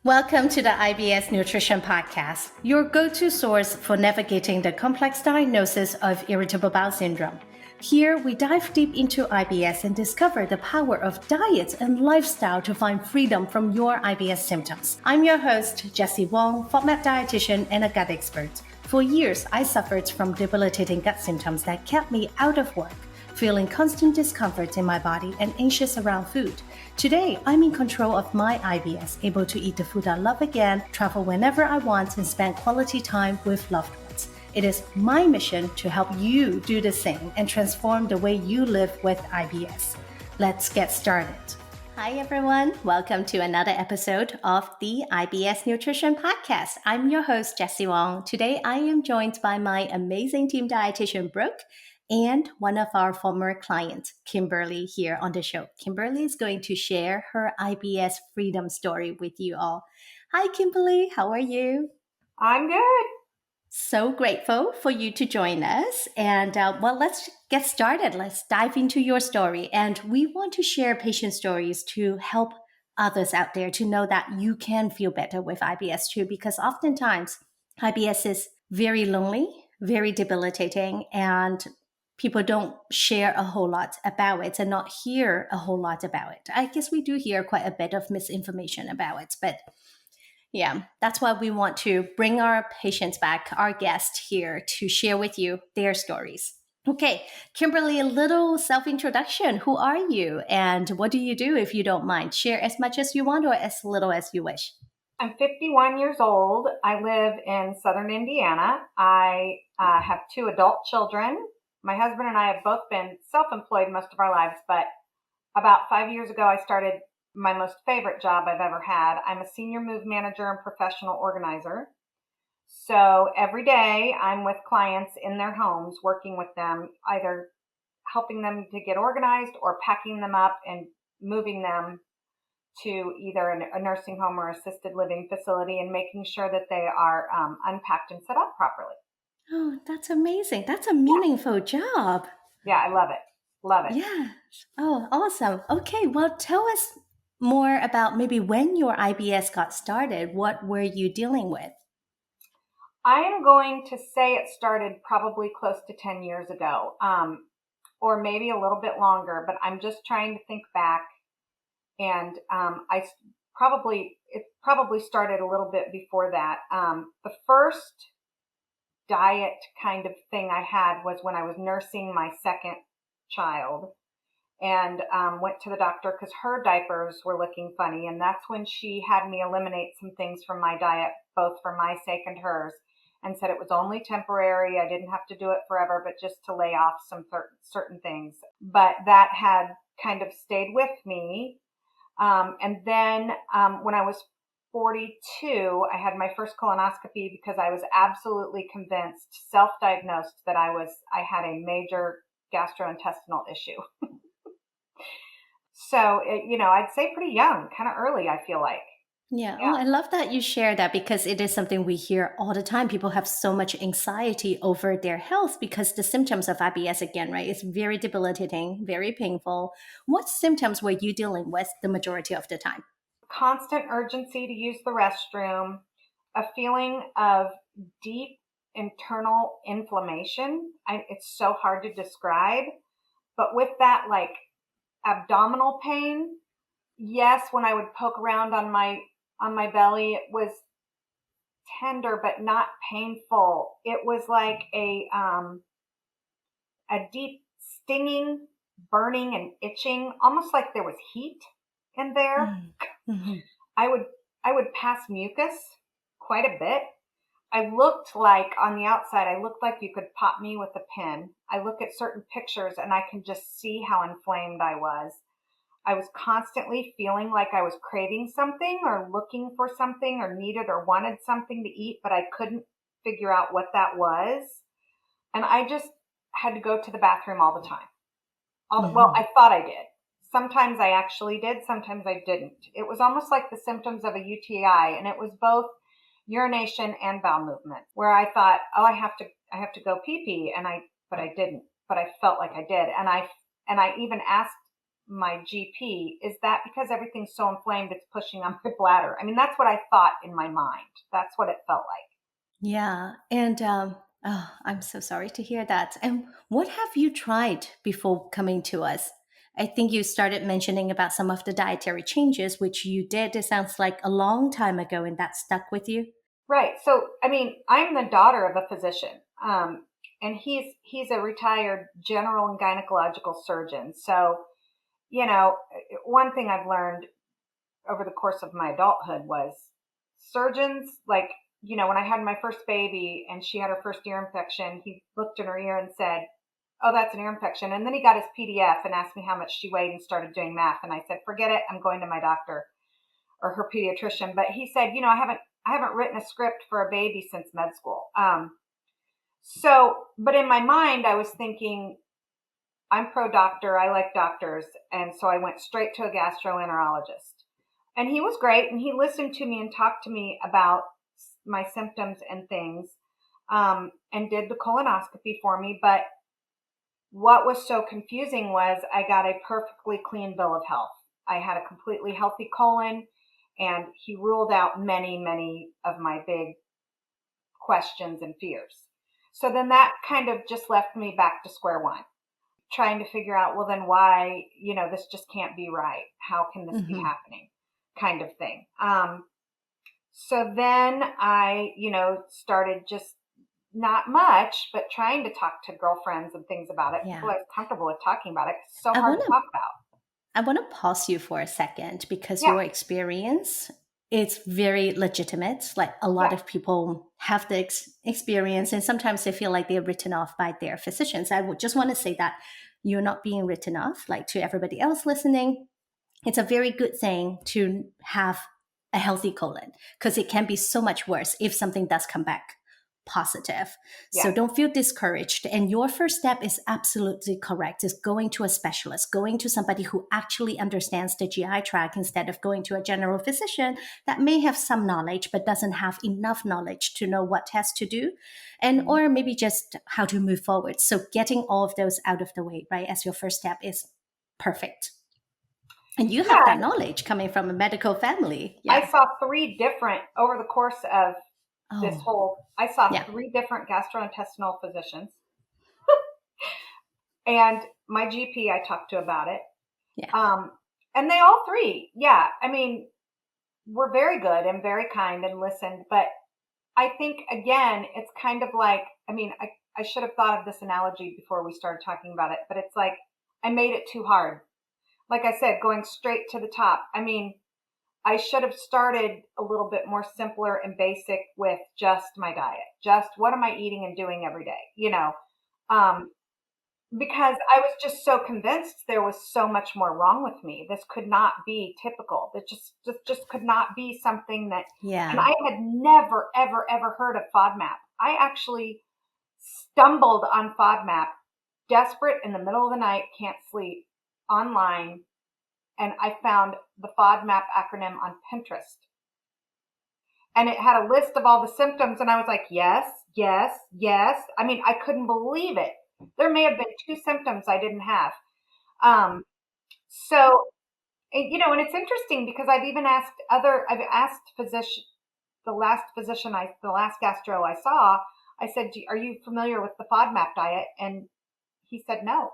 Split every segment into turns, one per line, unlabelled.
Welcome to the IBS Nutrition Podcast, your go-to source for navigating the complex diagnosis of irritable bowel syndrome. Here, we dive deep into IBS and discover the power of diet and lifestyle to find freedom from your IBS symptoms. I'm your host, Jessie Wong, FODMAP dietitian and a gut expert. For years, I suffered from debilitating gut symptoms that kept me out of work, feeling constant discomfort in my body and anxious around food. Today, I'm in control of my IBS, able to eat the food I love again, travel whenever I want, and spend quality time with loved ones. It is my mission to help you do the same and transform the way you live with IBS. Let's get started. Hi, everyone. Welcome to another episode of the IBS Nutrition Podcast. I'm your host, Jessie Wong. Today, I am joined by my amazing team dietitian, Brooke, and one of our former clients, Kimberly, here on the show. Kimberly is going to share her IBS freedom story with you all. Hi, Kimberly. How are you?
I'm good.
So grateful for you to join us. And let's get started. Let's dive into your story. And we want to share patient stories to help others out there to know that you can feel better with IBS too, because oftentimes IBS is very lonely, very debilitating, and people don't share a whole lot about it and not hear a whole lot about it. I guess we do hear quite a bit of misinformation about it, but yeah, that's why we want to bring our patients back, our guests here to share with you their stories. Okay, Kimberly, a little self-introduction. Who are you and what do you do if you don't mind? Share as much as you want or as little as you wish.
I'm 51 years old. I live in southern Indiana. I have two adult children. My husband and I have both been self-employed most of our lives, but about 5 years ago, I started my most favorite job I've ever had. I'm a senior move manager and professional organizer. So every day I'm with clients in their homes, working with them, either helping them to get organized or packing them up and moving them to either a nursing home or assisted living facility and making sure that they are unpacked and set up properly.
Oh, that's amazing. That's a meaningful job.
Yeah, I love it. Love it.
Yeah. Oh, awesome. Okay, well, tell us more about maybe when your IBS got started. What were you dealing with?
I am going to say it started probably close to 10 years ago, or maybe a little bit longer, but I'm just trying to think back. And it probably started a little bit before that. The first diet kind of thing I had was when I was nursing my second child and went to the doctor because her diapers were looking funny. And that's when she had me eliminate some things from my diet, both for my sake and hers, and said it was only temporary. I didn't have to do it forever, but just to lay off some certain things. But that had kind of stayed with me. And then when I was 42, I had my first colonoscopy because I was absolutely convinced, self-diagnosed, that I had a major gastrointestinal issue. So, I'd say pretty young, kind of early, I feel like.
Yeah. Oh, I love that you share that because it is something we hear all the time. People have so much anxiety over their health because the symptoms of IBS, again, right, is very debilitating, very painful. What symptoms were you dealing with the majority of the time?
Constant urgency to use the restroom, a feeling of deep internal inflammation. It's so hard to describe, but with that, like abdominal pain, yes, when I would poke around on my belly, it was tender but not painful. It was like a deep stinging, burning and itching, almost like there was heat in there.
Mm-hmm.
I would pass mucus quite a bit. I looked like, on the outside, I looked like you could pop me with a pin. I look at certain pictures and I can just see how inflamed I was. I was constantly feeling like I was craving something or looking for something or needed or wanted something to eat, but I couldn't figure out what that was. And I just had to go to the bathroom all the time. Well, I thought I did. Sometimes I actually did. Sometimes I didn't. It was almost like the symptoms of a UTI, and it was both urination and bowel movement, where I thought, oh, I have to go pee pee, but I didn't, but I felt like I did. And I even asked my GP, is that because everything's so inflamed, it's pushing on my bladder? I mean, that's what I thought in my mind. That's what it felt like.
Yeah. And oh, I'm so sorry to hear that. And what have you tried before coming to us? I think you started mentioning about some of the dietary changes, which you did. It sounds like a long time ago, and that stuck with you.
Right. So, I mean, I'm the daughter of a physician, and he's a retired general and gynecological surgeon. So, you know, one thing I've learned over the course of my adulthood was surgeons, like, when I had my first baby and she had her first ear infection, he looked in her ear and said, "Oh, that's an ear infection." And then he got his PDF and asked me how much she weighed and started doing math. And I said, "Forget it. I'm going to my doctor or her pediatrician." But he said, I haven't written a script for a baby since med school. But in my mind, I was thinking, I'm pro doctor. I like doctors. And so I went straight to a gastroenterologist. And he was great. And he listened to me and talked to me about my symptoms and things, and did the colonoscopy for me. But what was so confusing was I got a perfectly clean bill of health. I had a completely healthy colon, and he ruled out many, many of my big questions and fears. So then that kind of just left me back to square one, trying to figure out, well, then why, this just can't be right. How can this be
Hmm.
happening? Kind of thing. So then I, started just not much, but trying to talk to girlfriends and things about it. People
Yeah.
I was comfortable with talking about it. It's so
I
hard
want
to
to
talk about.
I want to pause you for a second because
Yeah,
your experience is very legitimate. Like a lot
yeah,
of people have the experience, and sometimes they feel like they're written off by their physicians. I would just want to say that you're not being written off. Like to everybody else listening, it's a very good thing to have a healthy colon because it can be so much worse if something does come back positive.
yeah.
So don't feel discouraged. And your first step is absolutely correct, is going to a specialist, going to somebody who actually understands the GI tract instead of going to a general physician that may have some knowledge but doesn't have enough knowledge to know what tests to do and
Mhm.
or maybe just how to move forward. So getting all of those out of the way, right, as your first step is perfect. And you have that
Yeah,
knowledge coming from a medical family.
I
Yeah.
saw over the course of
Oh,
I saw
yeah.
three different gastrointestinal physicians, and my GP I talked to about it.
Yeah.
Um, and they all three, yeah, I mean, were very good and very kind and listened. But I think, again, it's kind of like, I mean, I should have thought of this analogy before we started talking about it, but it's like I made it too hard. Like I said, going straight to the top. I mean, I should have started a little bit more simpler and basic with just my diet. Just what am I eating and doing every day, Um, because I was just so convinced there was so much more wrong with me. This could not be typical. That just could not be something that, and
Yeah.
I had never, ever, ever heard of FODMAP. I actually stumbled on FODMAP, desperate in the middle of the night, can't sleep, online, and I found the FODMAP acronym on Pinterest. And it had a list of all the symptoms, and I was like, yes, yes, yes. I mean, I couldn't believe it. There may have been two symptoms I didn't have. Um, so, and it's interesting because I've asked the last gastro I saw, I said, "Are you familiar with the FODMAP diet?" And he said no.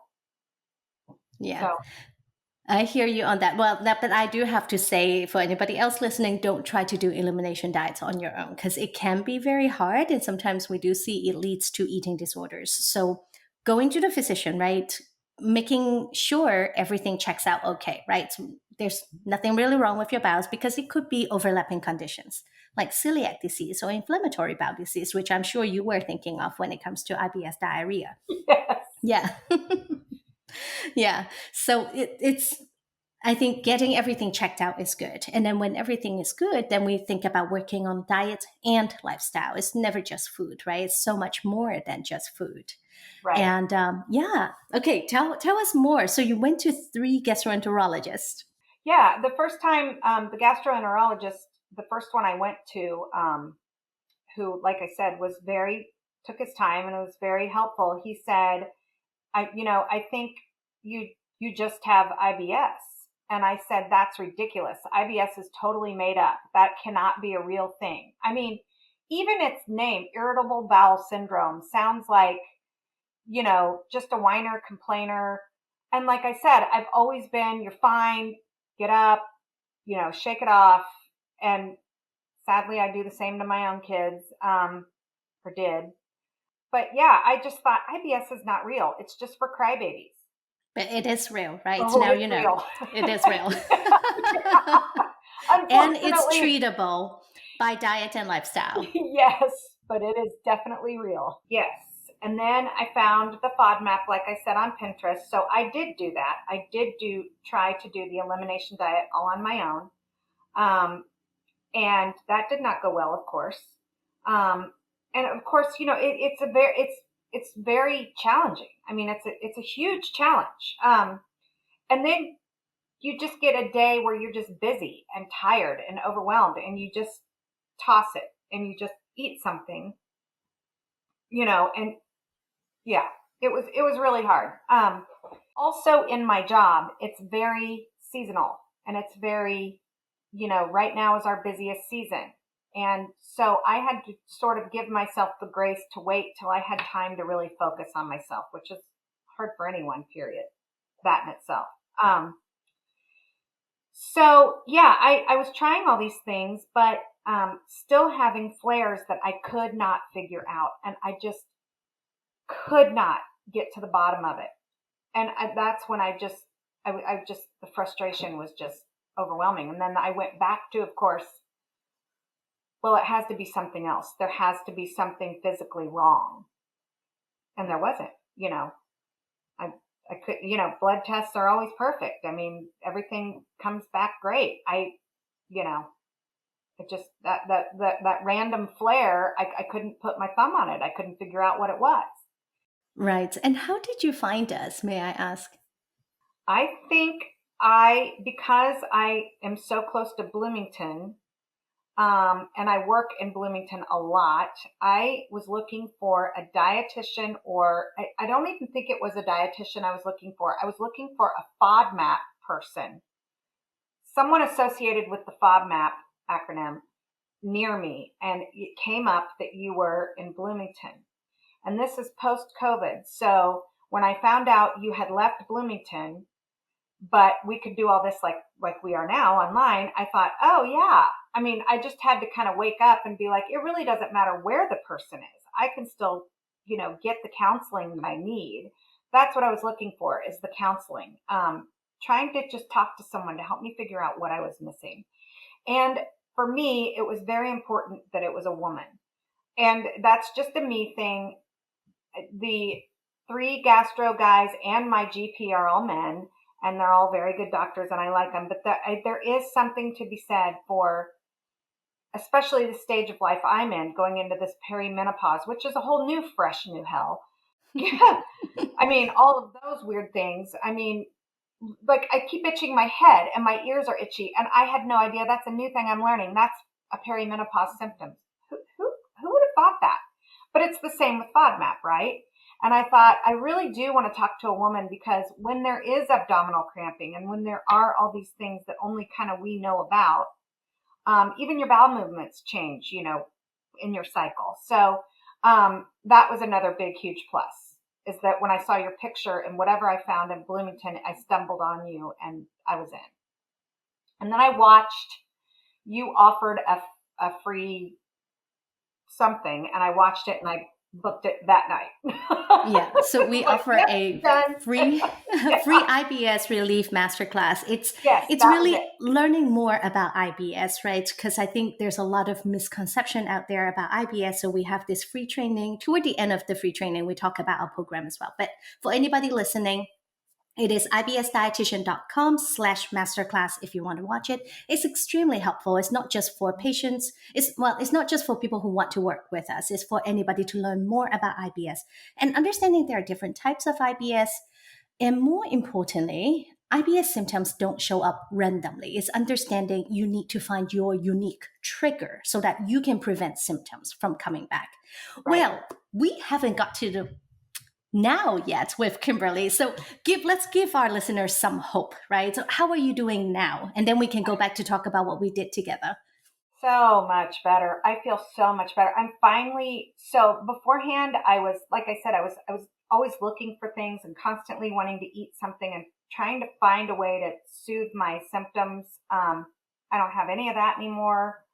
Yeah.
So,
I hear you on that. Well, but I do have to say for anybody else listening, don't try to do elimination diets on your own because it can be very hard. And sometimes we do see it leads to eating disorders. So going to the physician, right? Making sure everything checks out okay, right? So there's nothing really wrong with your bowels because it could be overlapping conditions like celiac disease or inflammatory bowel disease, which I'm sure you were thinking of when it comes to IBS diarrhea.
yes.
Yeah. Yeah. So it's, I think getting everything checked out is good. And then when everything is good, then we think about working on diet and lifestyle. It's never just food, right? It's so much more than just food.
Right.
And yeah. Okay. Tell us more. So you went to three gastroenterologists.
Yeah. The first time, the gastroenterologist, the first one I went to, who, like I said, took his time and it was very helpful. He said, I think you you just have IBS. And I said, that's ridiculous. IBS is totally made up. That cannot be a real thing. I mean, even its name, irritable bowel syndrome, sounds like, just a whiner, complainer. And like I said, I've always been, you're fine, get up, shake it off. And sadly, I do the same to my own kids, or did. But yeah, I just thought IBS is not real. It's just for crybabies.
But it is real, right?
Oh,
Now
it's
you know.
real.
It is real.
Yeah.
And it's
Unfortunately,
treatable by diet and lifestyle.
yes, but it is definitely real. Yes. And then I found the FODMAP, like I said, on Pinterest. So I did do that. I did try to do the elimination diet all on my own. And that did not go well, of course. And of course, it's very challenging. I mean, it's a huge challenge. And then you just get a day where you're just busy and tired and overwhelmed, and you just toss it and you just eat something, and yeah, it was really hard. Also in my job, it's very seasonal, and it's very, right now is our busiest season. And so I had to sort of give myself the grace to wait till I had time to really focus on myself, which is hard for anyone, period, that in itself. So yeah, I was trying all these things, but still having flares that I could not figure out. And I just could not get to the bottom of it. And that's when I just, the frustration was just overwhelming. And then I went back to, of course, well, it has to be something else. There has to be something physically wrong. And there wasn't, I could, blood tests are always perfect. I mean, everything comes back great. It just, that random flare, I couldn't put my thumb on it. I couldn't figure out what it was.
Right. And how did you find us, may I ask?
I think because I am so close to Bloomington, and I work in Bloomington a lot, I was looking for a dietitian, or I don't even think it was a dietitian I was looking for. I was looking for a FODMAP person, someone associated with the FODMAP acronym near me. And it came up that you were in Bloomington. And this is post-COVID. So when I found out you had left Bloomington, but we could do all this like we are now online, I thought, oh yeah. I mean, I just had to kind of wake up and be like, it really doesn't matter where the person is. I can still, get the counseling that I need. That's what I was looking for, is the counseling. Trying to just talk to someone to help me figure out what I was missing. And for me, it was very important that it was a woman. And that's just a me thing. The 3 gastro guys and my GP are all men, and they're all very good doctors, and I like them. But there is something to be said for, especially the stage of life I'm in, going into this perimenopause, which is a whole new, fresh, new hell. Yeah. I mean, all of those weird things. I mean, like, I keep itching my head and my ears are itchy, and I had no idea. That's a new thing I'm learning. That's a perimenopause symptom. Who would have thought that? But it's the same with FODMAP, right? And I thought, I really do want to talk to a woman, because when there is abdominal cramping and when there are all these things that only kind of we know about, even your bowel movements change, in your cycle. So that was another big, huge plus, is that when I saw your picture and whatever I found in Bloomington, I stumbled on you and I was in. And then I watched, you offered a free something, and I watched it and I booked it that night.
Yeah, so we offer a free IBS relief masterclass. It's really learning more about IBS, right? Because I think there's a lot of misconception out there about IBS. So we have this free training. Toward the end of the free training, we talk about our program as well. But for anybody listening, it is ibsdietitian.com/masterclass if you want to watch it. It's extremely helpful. It's not just for patients. It's not just for people who want to work with us. It's for anybody to learn more about IBS and understanding there are different types of IBS. And more importantly, IBS symptoms don't show up randomly. It's understanding you need to find your unique trigger so that you can prevent symptoms from coming back. Right. Well, we haven't got to the now yet with Kimberly. So let's give our listeners some hope, right? So how are you doing now? And then we can go back to talk about what we did together.
So much better. I feel so much better. I'm finally, so beforehand, I was, like I said, I was always looking for things and constantly wanting to eat something and trying to find a way to soothe my symptoms. I don't have any of that anymore.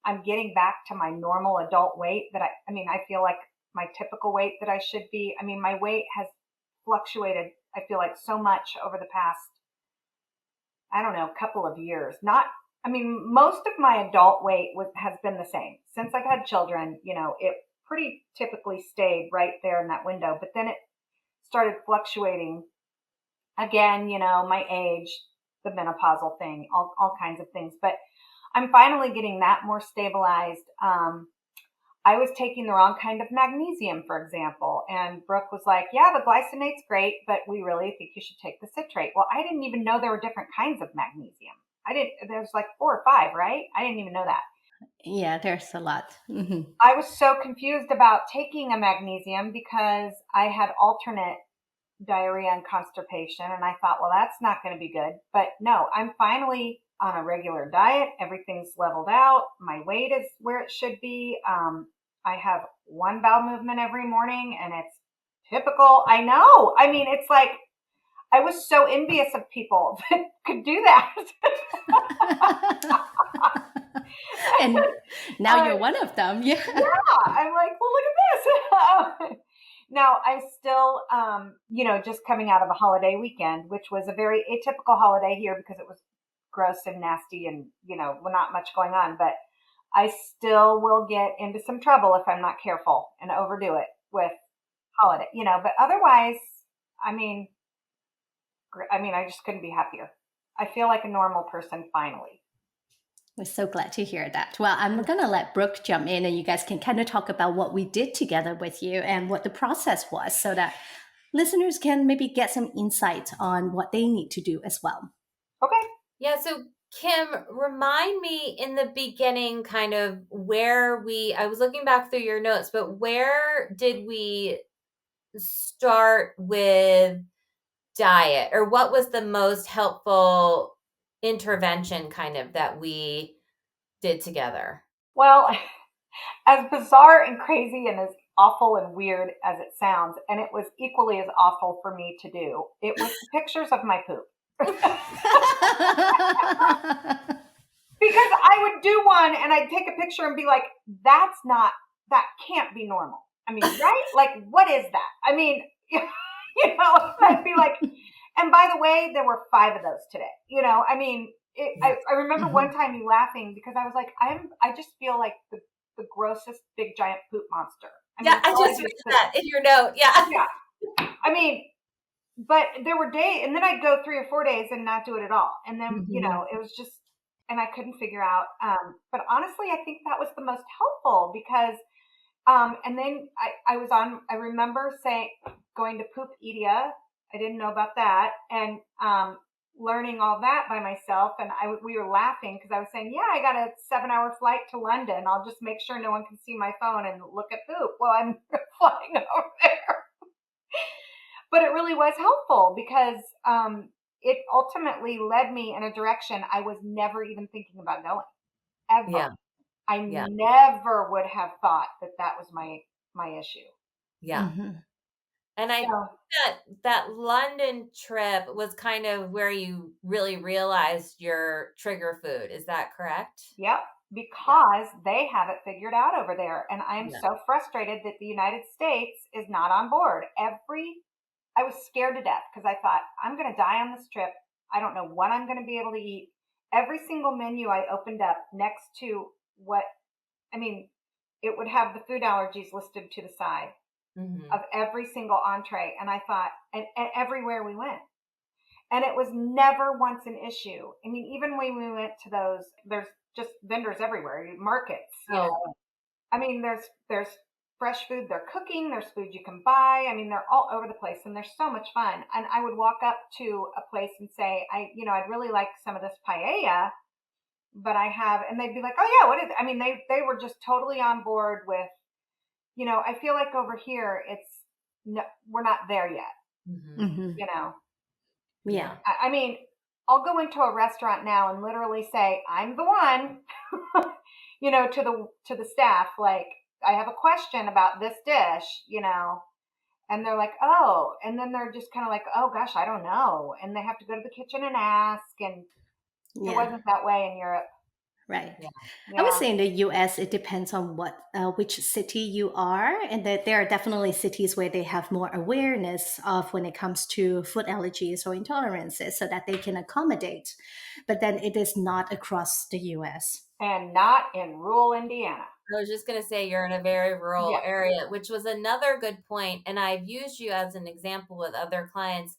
I'm getting back to my normal adult weight that I mean, I feel like my typical weight that I should be. I mean, my weight has fluctuated, I feel like, so much over the past, I don't know, couple of years. Not, I mean, most of my adult weight has been the same. Since I've had children, it pretty typically stayed right there in that window, but then it started fluctuating again, my age, the menopausal thing, all kinds of things. But I'm finally getting that more stabilized. I was taking the wrong kind of magnesium, for example, and Brooke was like, yeah, the glycinate's great, but we really think you should take the citrate. Well, I didn't even know there were different kinds of magnesium. There's like 4 or 5, right? I didn't even know that.
Yeah, there's a lot. Mm-hmm.
I was so confused about taking a magnesium because I had alternate diarrhea and constipation. And I thought, well, that's not going to be good. But no, I'm finally on a regular diet. Everything's leveled out. My weight is where it should be. I have one bowel movement every morning and it's typical. I know. I mean, it's like, I was so envious of people that could do that.
And now you're one of them. Yeah.
Yeah. I'm like, well, look at this. Now, I'm still, just coming out of a holiday weekend, which was a very atypical holiday here because it was gross and nasty and, not much going on. But I still will get into some trouble if I'm not careful and overdo it with holiday, but otherwise, I mean, I just couldn't be happier. I feel like a normal person finally.
We're so glad to hear that. Well, I'm going to let Brooke jump in and you guys can kind of talk about what we did together with you and what the process was so that listeners can maybe get some insight on what they need to do as well.
Okay.
Yeah. So Kim, remind me in the beginning kind of I was looking back through your notes, but where did we start with diet, or what was the most helpful intervention kind of that we did together?
Well, as bizarre and crazy and as awful and weird as it sounds, and it was equally as awful for me to do, it was pictures of my poop. Because I would do one and I'd take a picture and be like, that can't be normal. I mean, right? Like, what is that? I mean, I'd be like, and by the way, there were 5 of those today. I mean, I remember one time you laughing because I was like, I just feel like the grossest big giant poop monster. I
just read that in your note. Yeah.
Yeah. I mean, but there were days, and then I'd go 3 or 4 days and not do it at all. And then, it was just, and I couldn't figure out. But honestly, I think that was the most helpful because, and then I remember going to Poopedia. I didn't know about that. And, learning all that by myself. And we were laughing because I was saying, yeah, I got a 7-hour flight to London. I'll just make sure no one can see my phone and look at poop while I'm flying over there. But it really was helpful because it ultimately led me in a direction I was never even thinking about going, ever.
Yeah.
I never would have thought that was my issue.
Yeah. Mm-hmm. And I think that London trip was kind of where you really realized your trigger food. Is that correct?
Yep. Because they have it figured out over there. And I'm so frustrated that the United States is not on board. I was scared to death because I thought, I'm going to die on this trip. I don't know what I'm going to be able to eat. Every single menu I opened up next to it would have the food allergies listed to the side of every single entree. And I thought, and everywhere we went. And it was never once an issue. I mean, even when we went to those, there's just vendors everywhere, markets. I mean, there's fresh food they're cooking, there's food you can buy. I mean, they're all over the place and they're so much fun. And I would walk up to a place and say, I'd really like some of this paella, but and they'd be like, oh yeah, what is it? I mean, they were just totally on board with, I feel like over here, no, we're not there yet.
Mm-hmm.
You know,
Yeah.
I mean, I'll go into a restaurant now and literally say, I'm the one, to the staff, like, I have a question about this dish, and they're like, oh, and then they're just kind of like, oh gosh, I don't know. And they have to go to the kitchen and ask. And it
Yeah.
wasn't that way in Europe.
Right.
Yeah.
I would
Yeah.
say in the US, it depends on which city you are, and that there are definitely cities where they have more awareness of when it comes to food allergies or intolerances, so that they can accommodate. But then it is not across the US.
And not in rural Indiana.
I was just going to say you're in a very rural
Yeah.
area, which was another good point. And I've used you as an example with other clients,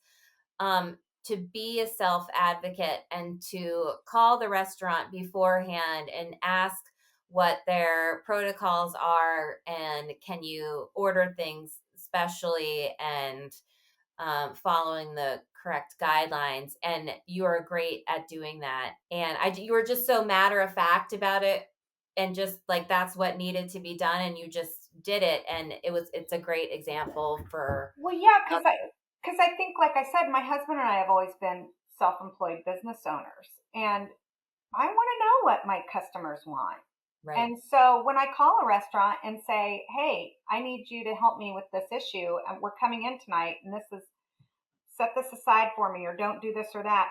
to be a self advocate and to call the restaurant beforehand and ask what their protocols are, and can you order things specially, and following the correct guidelines. And you are great at doing that. And you were just so matter of fact about it, and just like that's what needed to be done, and you just did it. And it's a great example for.
Well, yeah, because I think, like I said, my husband and I have always been self-employed business owners, and I want to know what my customers want.
Right.
And so when I call a restaurant and say, hey, I need you to help me with this issue, and we're coming in tonight, and set this aside for me, or don't do this or that.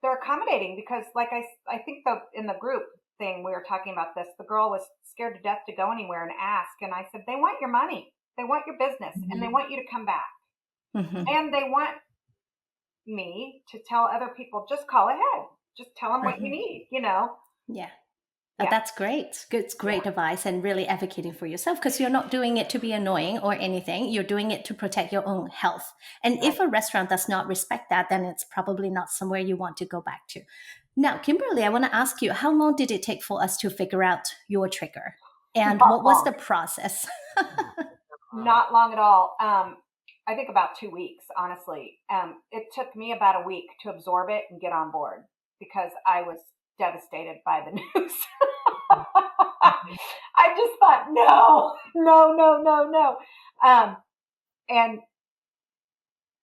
They're accommodating, because like I think in the group thing, we were talking about this, the girl was scared to death to go anywhere and ask. And I said, they want your money. They want your business, and they want you to come back. And they want me to tell other people, just call ahead. Just tell them what you need,
Yeah.
Yeah.
That's great. It's great advice, and really advocating for yourself, because you're not doing it to be annoying or anything. You're doing it to protect your own health. And if a restaurant does not respect that, then it's probably not somewhere you want to go back to. Now, Kimberly, I want to ask you, how long did it take for us to figure out your trigger? And
Not
what was
long.
the process?
Not long at all. I think about 2 weeks, honestly. It took me about a week to absorb it and get on board, because I was devastated by the news. I just thought, no, no, no, no, no. And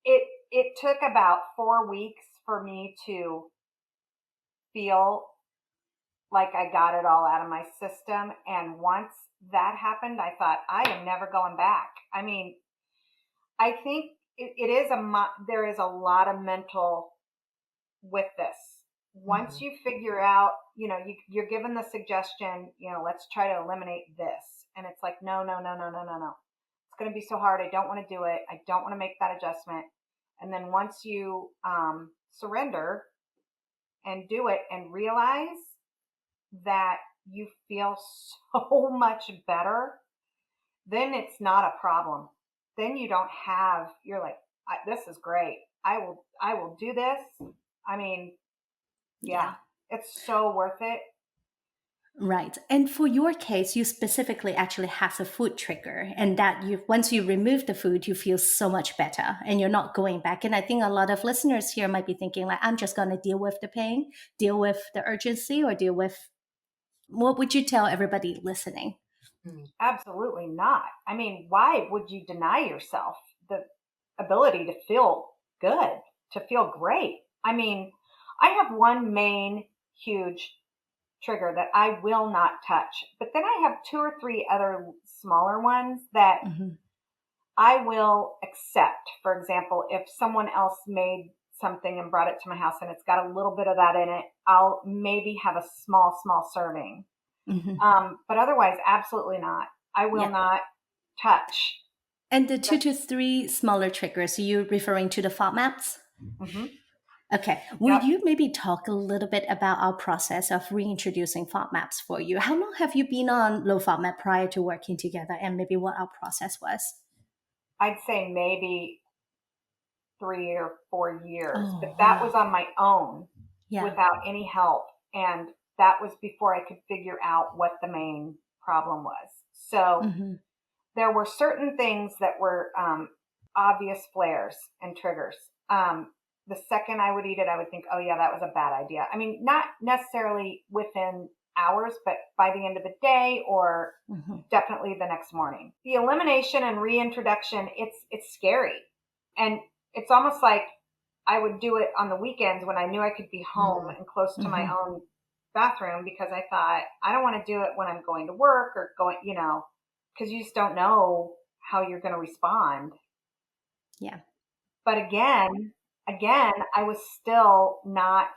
it took about 4 weeks for me to feel like I got it all out of my system. And once that happened, I thought, I am never going back. I mean, I think there is a lot of mental with this. Once you figure out, you're given the suggestion, let's try to eliminate this. And it's like, no, no, no, no, no, no, no. It's going to be so hard. I don't want to do it. I don't want to make that adjustment. And then once you surrender and do it and realize that you feel so much better, then it's not a problem. Then you're like, this is great. I will do this. I mean, yeah, it's so worth it.
Right. And for your case, you specifically actually have a food trigger, and that once you remove the food, you feel so much better and you're not going back. And I think a lot of listeners here might be thinking, like, I'm just going to deal with the pain, deal with the urgency, or deal with, what would you tell everybody listening?
Absolutely not. I mean, why would you deny yourself the ability to feel good, to feel great? I mean, I have one main huge trigger that I will not touch, but then I have 2 or 3 other smaller ones that I will accept. For example, if someone else made something and brought it to my house and it's got a little bit of that in it, I'll maybe have a small serving. But otherwise, absolutely not. I will not touch.
And the 2 to 3 smaller triggers, are you referring to the FODMAPs? Okay. Will you maybe talk a little bit about our process of reintroducing FODMAPs for you? How long have you been on low FODMAP prior to working together, and maybe what our process was?
I'd say maybe 3 or 4 years, but that was on my own without any help. And that was before I could figure out what the main problem was. So there were certain things that were obvious flares and triggers. The second I would eat it, I would think, oh yeah, that was a bad idea. I mean, not necessarily within hours, but by the end of the day or definitely the next morning. The elimination and reintroduction, it's scary. And it's almost like I would do it on the weekends when I knew I could be home and close to my own bathroom, because I thought, I don't want to do it when I'm going to work or going, because you just don't know how you're going to respond.
Yeah.
But again, I was still not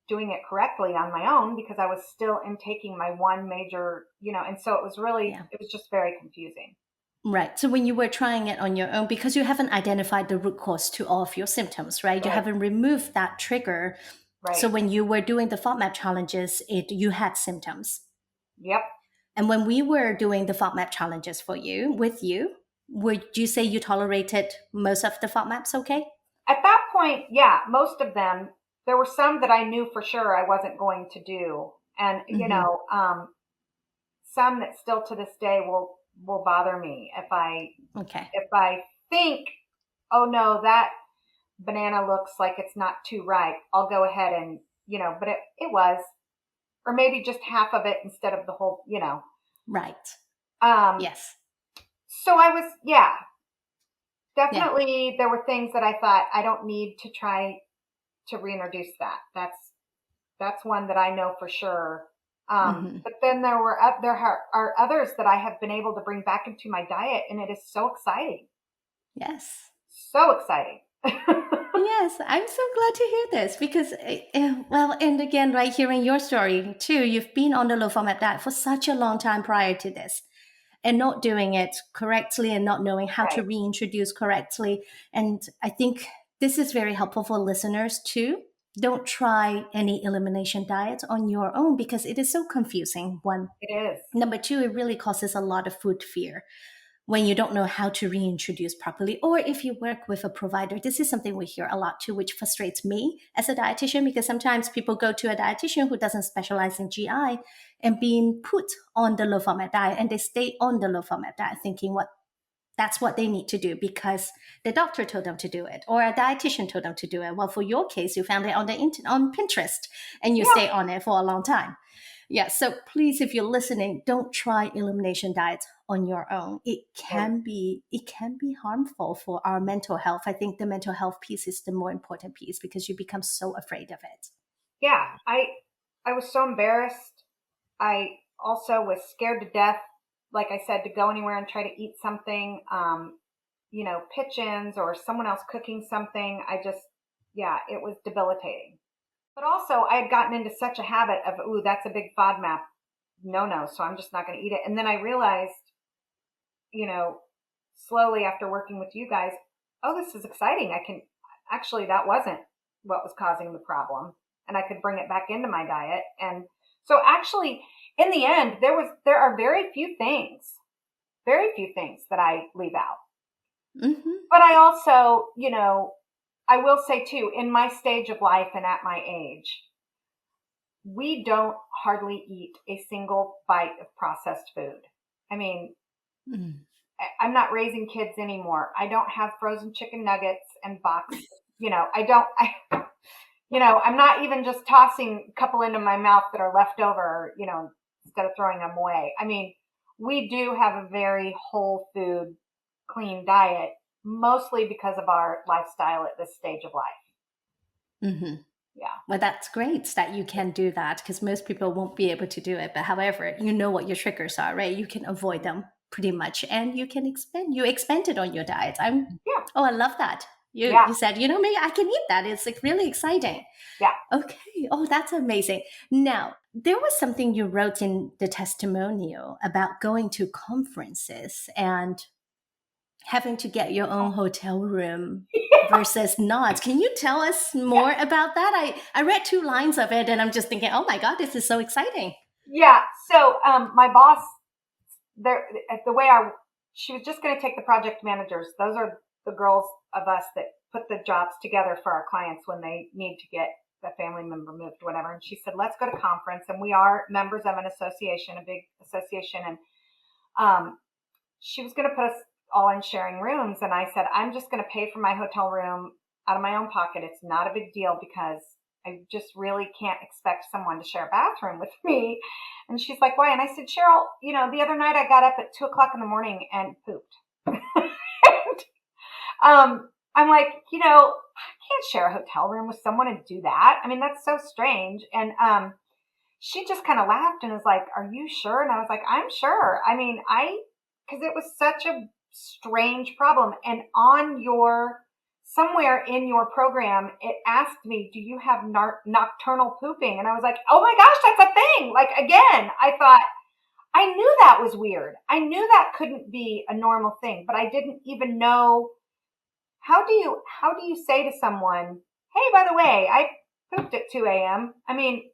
doing it correctly on my own because I was still intaking my one major, and so it was really, it was just very confusing.
Right. So when you were trying it on your own, because you haven't identified the root cause to all of your symptoms, right? You haven't removed that trigger.
Right.
So when you were doing the FODMAP challenges, you had symptoms.
Yep.
And when we were doing the FODMAP challenges with you, would you say you tolerated most of the FODMAPs okay?
At that point, yeah, most of them. There were some that I knew for sure I wasn't going to do. And, some that still to this day will bother me if I think, oh no, that banana looks like it's not too ripe. I'll go ahead and, but it was, or maybe just half of it instead of the whole,
Right. Yes.
So I was, definitely there were things that I thought I don't need to try to reintroduce that. That's one that I know for sure. But then there are others that I have been able to bring back into my diet, and it is so exciting.
Yes.
So exciting.
Yes, I'm so glad to hear this because, well, and again, right, hearing your story too, you've been on the low FODMAP diet for such a long time prior to this and not doing it correctly and not knowing how to reintroduce correctly. And I think this is very helpful for listeners too. Don't try any elimination diet on your own because it is so confusing. One.
It is.
Number two, it really causes a lot of food fear when you don't know how to reintroduce properly, or if you work with a provider. This is something we hear a lot too, which frustrates me as a dietitian, because sometimes people go to a dietitian who doesn't specialize in GI and being put on the low FODMAP diet, and they stay on the low FODMAP diet thinking that's what they need to do because the doctor told them to do it or a dietitian told them to do it. Well, for your case, you found it on on Pinterest and you stay on it for a long time. Yeah, so please, if you're listening, don't try elimination diets on your own. It can be harmful for our mental health. I think the mental health piece is the more important piece because you become so afraid of it.
Yeah, I was so embarrassed. I also was scared to death, like I said, to go anywhere and try to eat something, pitch-ins or someone else cooking something. It was debilitating. But also, I had gotten into such a habit of, ooh, that's a big FODMAP. No, so I'm just not going to eat it. And then I realized, slowly after working with you guys, oh, this is exciting. That wasn't what was causing the problem. And I could bring it back into my diet. And so actually, in the end, there are very few things that I leave out. But I also, I will say too, in my stage of life and at my age, we don't hardly eat a single bite of processed food. I mean, I'm not raising kids anymore. I don't have frozen chicken nuggets and boxed, I'm not even just tossing a couple into my mouth that are left over, instead of throwing them away. I mean, we do have a very whole food, clean diet, mostly because of our lifestyle at this stage of life. Yeah.
Well, that's great that you can do that because most people won't be able to do it. But however, you know what your triggers are, right? You can avoid them pretty much and you can expand it on your diet. Oh, I love that. You said, maybe I can eat that. It's like really exciting.
Yeah.
Okay. Oh, that's amazing. Now, there was something you wrote in the testimonial about going to conferences and having to get your own hotel room versus not. Can you tell us more about that? I read 2 lines of it and I'm just thinking, oh my God, this is so exciting.
Yeah. So my boss, she was just going to take the project managers. Those are the girls of us that put the jobs together for our clients when they need to get a family member moved, whatever. And she said, let's go to conference. And we are members of an association, a big association. And she was going to put us all in sharing rooms. And I said, I'm just going to pay for my hotel room out of my own pocket. It's not a big deal because I just really can't expect someone to share a bathroom with me. And she's like, why? And I said, Cheryl, the other night I got up at 2:00 in the morning and pooped. I'm like, I can't share a hotel room with someone and do that. I mean, that's so strange. And she just kind of laughed and was like, are you sure? And I was like, I'm sure. I mean, because it was such a strange problem. And somewhere in your program, it asked me, do you have nocturnal pooping? And I was like, oh my gosh, that's a thing. Like, again, I thought, I knew that was weird. I knew that couldn't be a normal thing, but I didn't even know. How do you say to someone, hey, by the way, I pooped at 2 a.m. I mean,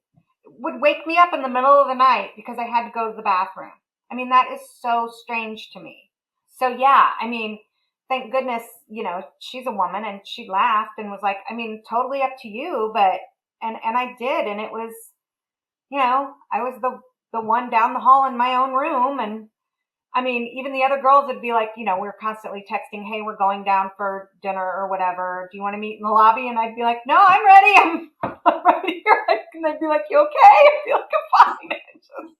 would wake me up in the middle of the night because I had to go to the bathroom. I mean, that is so strange to me. So yeah, I mean, thank goodness, she's a woman, and she laughed and was like, I mean, totally up to you, but, and I did. And it was, I was the one down the hall in my own room. And I mean, even the other girls would be like, we were constantly texting, hey, we're going down for dinner or whatever. Do you want to meet in the lobby? And I'd be like, no, I'm ready. I'm right here. And they'd be like, you okay? I'd be like, I'm fine. Just,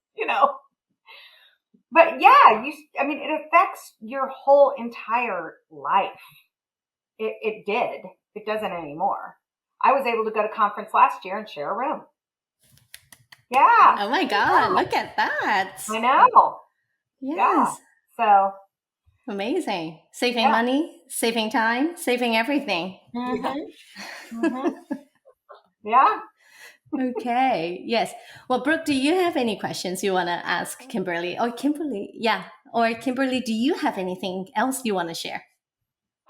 But yeah, it affects your whole entire life. It did. It doesn't anymore. I was able to go to conference last year and share a room. Yeah.
Oh my God, look at that.
I know.
Yes.
Yeah. So
amazing. Saving money, saving time, saving everything.
Mm-hmm. Mm-hmm. Yeah.
Okay. Yes. Well, Brooke, do you have any questions you want to ask Kimberly? Or Kimberly, do you have anything else you want to share?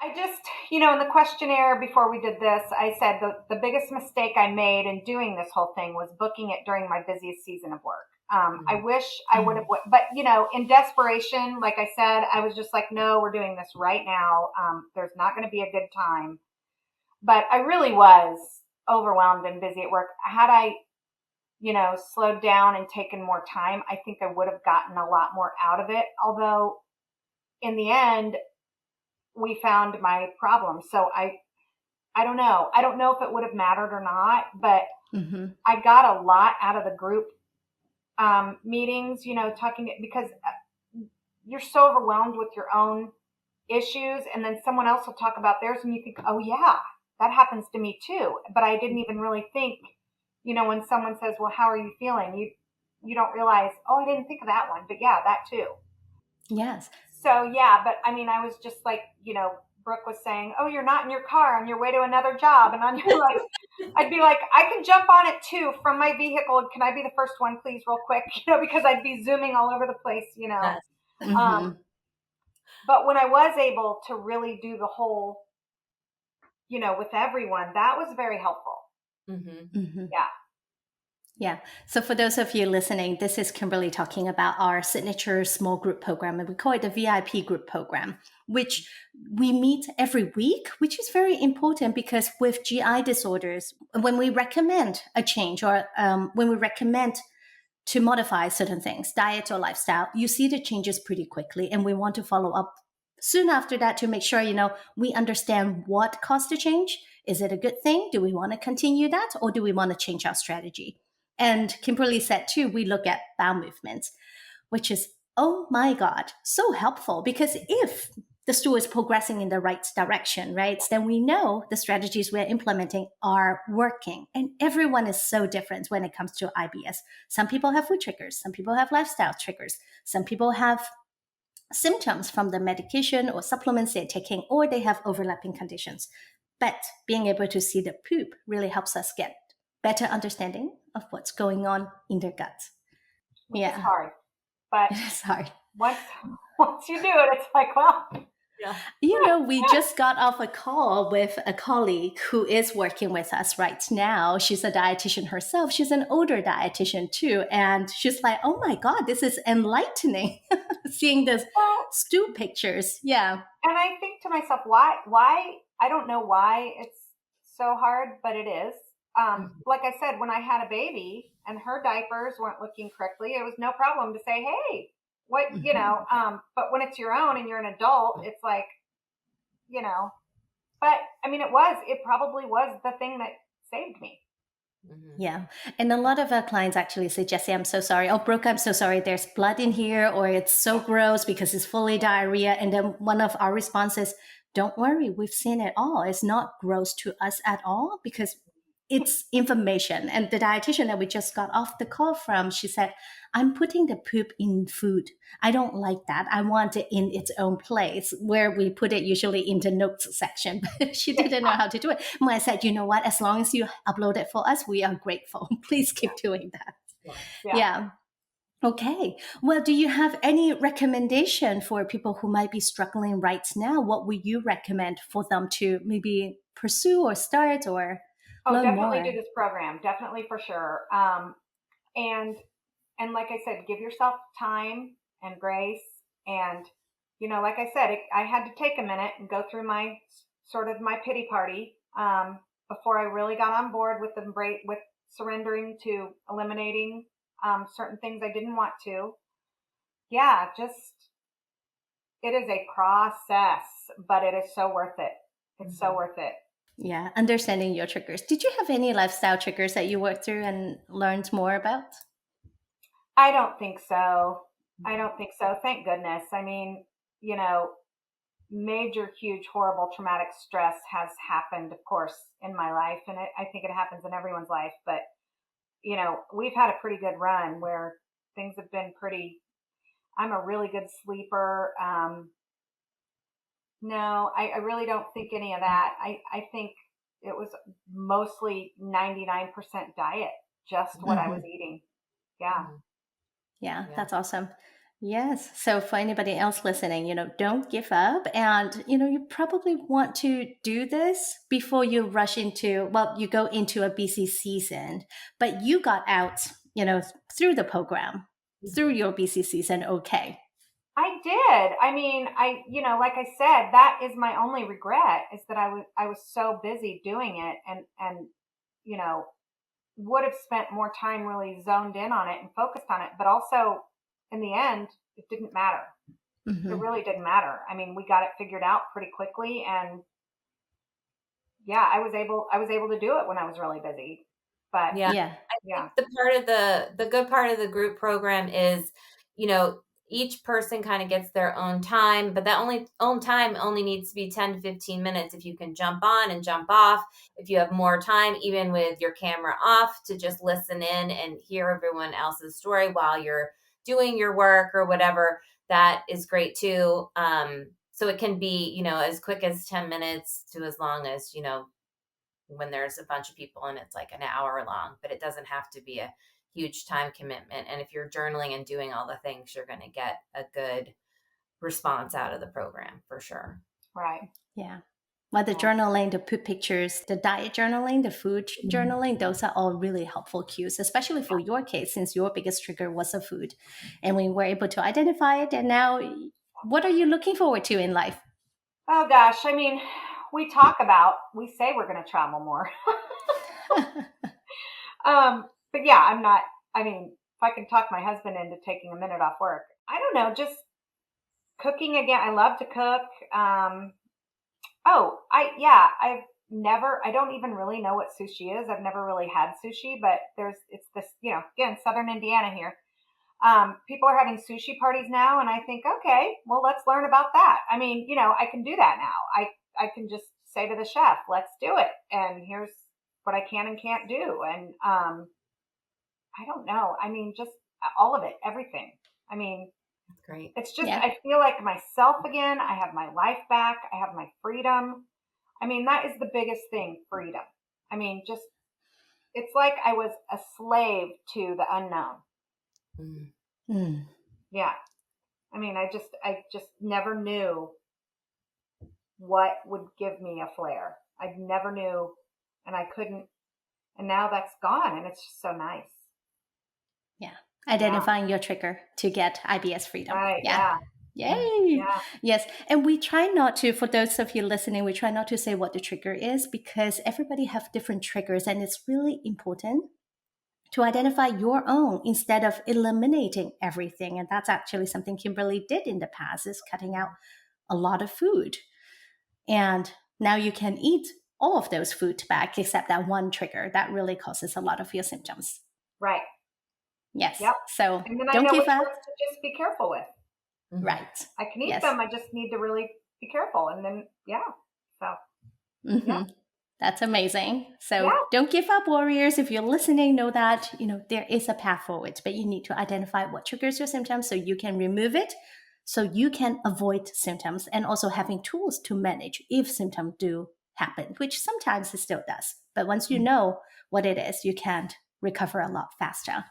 I just, in the questionnaire before we did this, I said the biggest mistake I made in doing this whole thing was booking it during my busiest season of work. I wish I would have, but in desperation, like I said, I was just like, no, we're doing this right now. There's not going to be a good time. But I really was overwhelmed and busy at work. Had I, slowed down and taken more time, I think I would have gotten a lot more out of it. Although in the end, we found my problem. So I don't know. I don't know if it would have mattered or not, but I got a lot out of the group meetings, talking, because you're so overwhelmed with your own issues, and then someone else will talk about theirs and you think, oh yeah, that happens to me too. But I didn't even really think, when someone says, well, how are you feeling? You don't realize, oh, I didn't think of that one, but yeah, that too.
Yes.
So yeah, but I mean, I was just like, Brooke was saying, oh, you're not in your car on your way to another job. And I'd be like, I can jump on it too from my vehicle. Can I be the first one, please, real quick? Because I'd be zooming all over the place,
Yes.
But when I was able to really do the whole, with everyone, that was very helpful. Yeah.
Yeah. So for those of you listening, this is Kimberly talking about our signature small group program, and we call it the VIP group program, which we meet every week, which is very important because with GI disorders, when we recommend a change or when we recommend to modify certain things, diet or lifestyle, you see the changes pretty quickly. And we want to follow up soon after that to make sure, we understand what caused the change. Is it a good thing? Do we want to continue that? Or do we want to change our strategy? And Kimberly said too, we look at bowel movements, which is, oh my God, so helpful, because if the stool is progressing in the right direction, right, then we know the strategies we're implementing are working. And everyone is so different when it comes to IBS. Some people have food triggers. Some people have lifestyle triggers. Some people have symptoms from the medication or supplements they're taking, or they have overlapping conditions. But being able to see the poop really helps us get better understanding of what's going on in their gut.
Which is hard, but
it is hard.
Once you do it, it's like, well,
yeah. We just got off a call with a colleague who is working with us right now. She's a dietitian herself. She's an older dietitian too. And she's like, oh my God, this is enlightening seeing those stool pictures. Yeah.
And I think to myself, why, I don't know why it's so hard, but it is. Like I said, when I had a baby and her diapers weren't looking correctly, it was no problem to say, hey, what, but when it's your own and you're an adult, it's like, but I mean, it probably was the thing that saved me.
Yeah. And a lot of our clients actually say, Jesse, I'm so sorry. Oh, Brooke, I'm so sorry. There's blood in here, or it's so gross because it's fully diarrhea. And then one of our responses, don't worry, we've seen it all. It's not gross to us at all because it's information. And the dietitian that we just got off the call from, she said, I'm putting the poop in food. I don't like that. I want it in its own place where we put it usually in the notes section. But she didn't know how to do it. And I said, you know what? As long as you upload it for us, we are grateful. Please keep doing that. Yeah. Okay. Well, do you have any recommendation for people who might be struggling right now? What would you recommend for them to maybe pursue or start or learn
definitely
more?
do this program. Definitely for sure. And and like I said, give yourself time and grace. And like I said, I had to take a minute and go through my sort of my pity party before I really got on board with with surrendering to eliminating certain things I didn't want to. Yeah, just it is a process, but it is so worth it. It's so worth it.
Yeah, understanding your triggers. Did you have any lifestyle triggers that you worked through and learned more about?
I don't think so. I don't think so. Thank goodness. I mean, you know, major, huge, horrible, traumatic stress has happened, of course, in my life. And I think it happens in everyone's life. But, we've had a pretty good run where things have been I'm a really good sleeper. No, I really don't think any of that. I think it was mostly 99% diet, just what I was eating. Yeah.
Yeah, that's awesome. Yes. So for anybody else listening, don't give up. And, you probably want to do this before you rush into, well, you go into a busy season, but you got out, through the program, through your busy season. Okay.
I did. I mean, like I said, that is my only regret is that I was so busy doing it and, you know, would have spent more time really zoned in on it and focused on it. But also in the end, it didn't matter. It really didn't matter. I mean, we got it figured out pretty quickly. And yeah, I was able to do it when I was really busy. But
I think the good part of the group program is, each person kind of gets their own time, but that own time only needs to be 10 to 15 minutes. If you can jump on and jump off, if you have more time, even with your camera off, to just listen in and hear everyone else's story while you're doing your work or whatever, that is great too. So it can be, as quick as 10 minutes to as long as, when there's a bunch of people and it's like an hour long, but it doesn't have to be a huge time commitment. And if you're journaling and doing all the things, you're going to get a good response out of the program for sure.
right.
Yeah. Well, the journaling, the poop pictures, the diet journaling, the food journaling, those are all really helpful cues, especially for your case, since your biggest trigger was the food. And we were able to identify it. And now, what are you looking forward to in life?
Oh gosh. I mean, we say we're going to travel more. But yeah, I mean, if I can talk my husband into taking a minute off work, I don't know, just cooking again. I love to cook. I don't even really know what sushi is. I've never really had sushi, but it's this, again, Southern Indiana here. People are having sushi parties now, and I think, okay, well, let's learn about that. I mean, I can do that now. I can just say to the chef, let's do it. And here's what I can and can't do. And, I don't know. I mean, just all of it, everything. I mean,
That's great.
it's just, I feel like myself again. I have my life back. I have my freedom. I mean, that is the biggest thing, freedom. I mean, it's like I was a slave to the unknown. Yeah. I mean, I just never knew what would give me a flare. I never knew, and I couldn't, and now that's gone, and it's just so nice.
Yeah. Identifying your trigger to get IBS freedom.
Right.
Yeah. Yay. Yeah. Yes. And we try not to, for those of you listening, we try not to say what the trigger is because everybody have different triggers, and it's really important to identify your own instead of eliminating everything. And that's actually something Kimberly did in the past, is cutting out a lot of food. And now you can eat all of those food back except that one trigger that really causes a lot of your symptoms.
Right.
Yes.
Yep.
So
And then I
don't
know
give
which
up.
ones to just be careful with.
Right.
I can eat
Yes.
them. I just need to really be careful. And then, So,
yeah. That's amazing. So
Yeah.
don't give up, warriors. If you're listening, know that, there is a path forward, but you need to identify what triggers your symptoms so you can remove it, so you can avoid symptoms, and also having tools to manage if symptoms do happen, which sometimes it still does. But once you know what it is, you can recover a lot faster.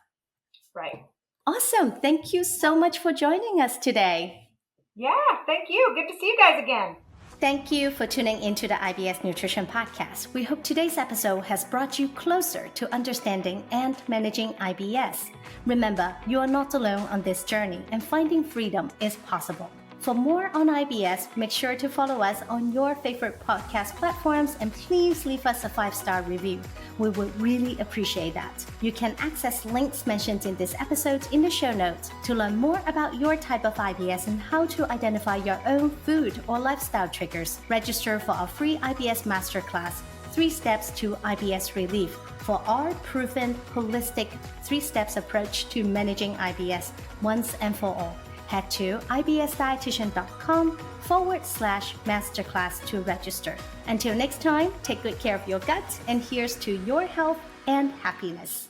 Right.
Awesome. Thank you so much for joining us today.
Yeah. Thank you. Good to see you guys again.
Thank you for tuning into the IBS Nutrition Podcast. We hope today's episode has brought you closer to understanding and managing IBS. Remember, you are not alone on this journey, and finding freedom is possible. For more on IBS, make sure to follow us on your favorite podcast platforms, and please leave us a 5-star review. We would really appreciate that. You can access links mentioned in this episode in the show notes to learn more about your type of IBS and how to identify your own food or lifestyle triggers. Register for our free IBS Masterclass, 3 Steps to IBS Relief, for our proven holistic 3-steps approach to managing IBS once and for all. Head to ibsdietitian.com/masterclass to register. Until next time, take good care of your gut, and here's to your health and happiness.